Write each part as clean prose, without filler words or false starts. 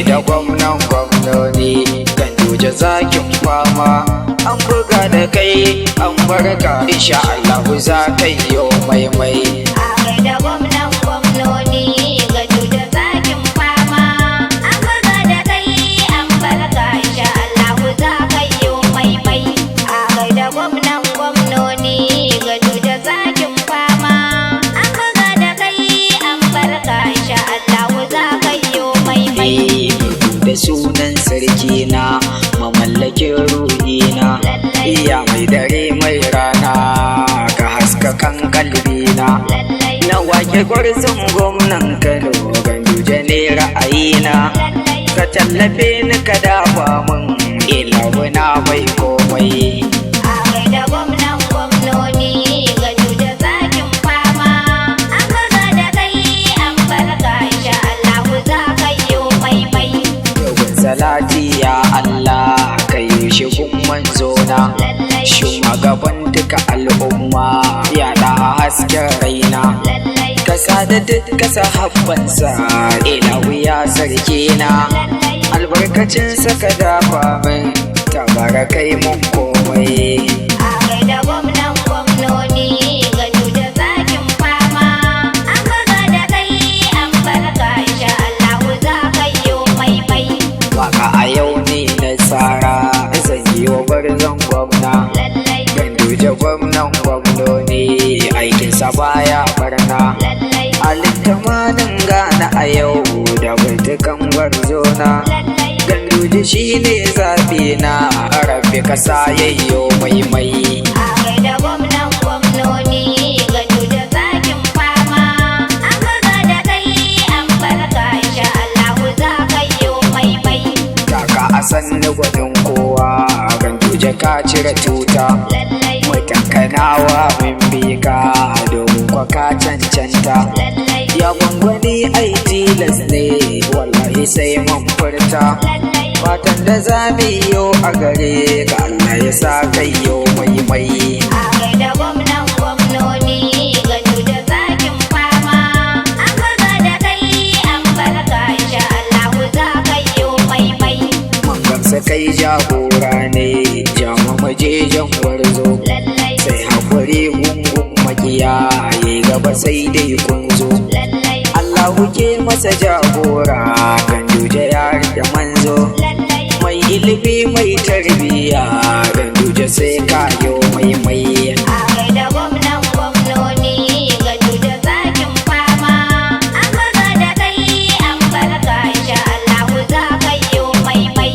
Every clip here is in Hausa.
da gwamnan gwamnoni Ganduje zakin fama an buga da kai an barka insha Allah za ka yi maimai da gwamnan gwamnoni Ganduje zakin fama an buga da kai an barka insha Allah za ka yi maimai da gwamnan gwamnoni Ganduje zakin fama an buga da kai an barka insha Allah za ka yi maimai da sunan sarki na mamallakin ruhina iya mai dare mai rana ka haska kan kalbina na wake gwarzon gwamnan Kano Ganduje ne ra'ayina ka tallafe ni ka dafa min ilahuna mai komai da gwamnan gwamnoni Ganduje zakin fama an buga da kai an barka insha Allah za ka yi maimai salati ya Allah ka yi shi gun manzona shugaban duka al'umma ya da hasken raina kasa da duka sahabbansa ilahu ya sarki na albarkacin saka dafa min tabarakai mun komai da gwamnan gwamnoni Ganduje zakin fama an buga da kai an barka insha Allah za ka yi maimai waka a yau ne na tsara zan yi wa gwarzon gwamna Ganduje gwamnan gwamnoni aikinsa baya barna alittamanin gana a yau da baitukan gwarzona Ganduje shi ne zaɓi na rabbi kasa yayyo maimai da gwamnan gwamnoni Ganduje zakin fama an buga da kai an barka insha Allah za ka yi maimai kaka a sanni gwadon kowa Ganduje ka cire tuta mutankanawa min bika domin kwa ka cancanta ya gwangwani ai tilas ne wallahi sai mun furta fatan da za mu yi a gare ka Allah ya sa kai yau maimai da gwamnan gwamnoni Ganduje zakin fama an buga da kai an barka insha Allah za ka yi maimai mun gamsa kai jagora ne jama majejen gwarzo sai hakuri gungun makiya yayi gaba sai dai kun zo Allah ke masa jagora Ganduje ya rike manzo mai ilimi mai tarbiya Ganduje sai kayo maimai da gwamnan gwamnoni Ganduje zakin fama an buga da kai an barka insha Allah za ka yi maimai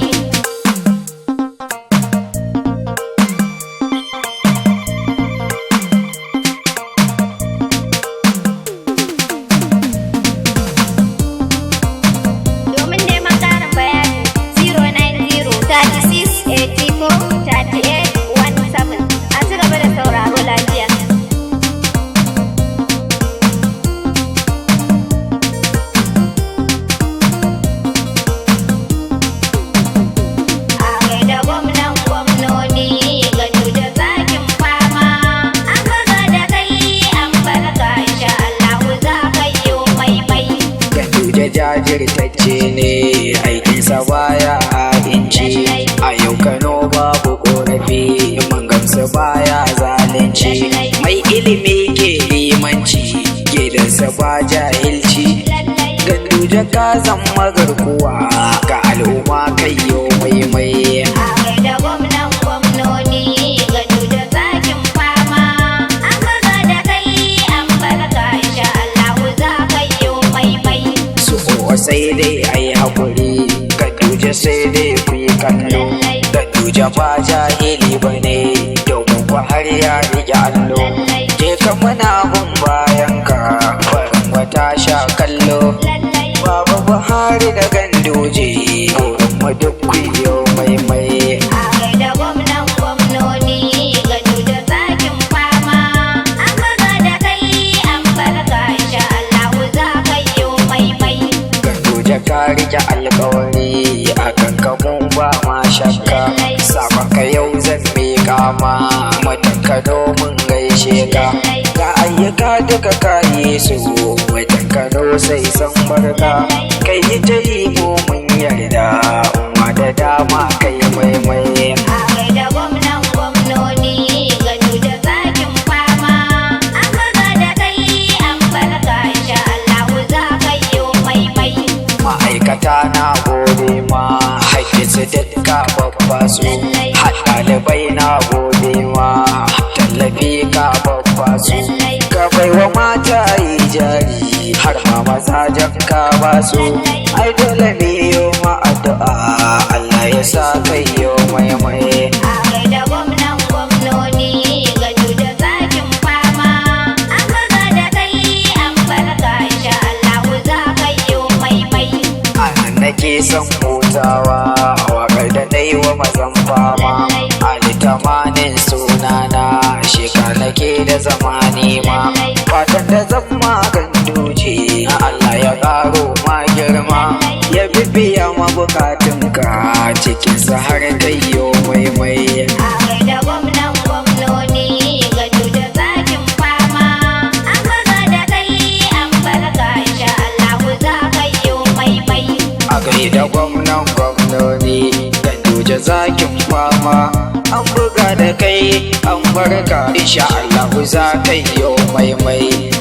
domin neman ƙarin bayani 090-36-84-38-17 a ci gaba da sauraro lafiya. Da gwamnan gwamnoni Ganduje zakin fama an buga da kai an barka insha Allah za ka yi maimai Ganduje jajirtacce ne aikinsa baya inci a yau Kano babu korafi mun gamsu baya zalunci mai ilimi ke limanci gidansa ba jahilci Ganduje ka zama garkuwa ga al'umma kai yau maimai da gwamnan gwamnoni Ganduje zakin fama an buga da kai an barka insha Allah za ka yi maimai su sai dai ai hakuri Ganduje sai dai ku yi kallo Ganduje ba jahili bane domin ku har ya rike allo je ka muna mun bayan ka farin wata sha kallo Baba Buhari da Ganduje burin mu duk ku yi maimai da gwamnan gwamnoni Ganduje zakin fama an buga da kai an barka insha Allah za ka yi maimai Ganduje ka rike alkawari akan ka mun ba ma shakka sabon ka yau zan miƙa ma matanka domin gaishe ka ga ayyuka duka kayi su wajen Kano sai san barka kai yi ta yi mu mun da dama kai maimai. A gaida gwamnan gwamnoni gado da zakin fama. An buga da kai an barka insha Allahu za ka yi maimai. Ma'aikata na gode ma haƙƙinsu dukka babba su. Ɗalibai na gode ma tallafi ka babba su. Ka baiwa mata yi jari har ma mazajen ka ba su. Ai dole ne yau ma addu'a Allah ya sa kai yau maimai. A gaida gwamnan gwamnoni gado da zakin fama. An buga da kai an barka insha Allahu za ka yi maimai. A nan nake son hutawa waƙar da ɗai wa mazan fama. Ali tamanin sunana shekar nake da zamani ma. Fatan da zan magandoji Allah ya ƙaro ma girma. Ya bibiya ma bukatunka cikinsa har kai yo maimai. A gaida gwamnan gwamnoni gado da zakin fama. An buga da kai an barka insha Allahu za ka yi maimai. A gaida gwamnan gwamnoni Ganduje zakin fama. An buga da kai an barka insha Allah za kai yo maimai.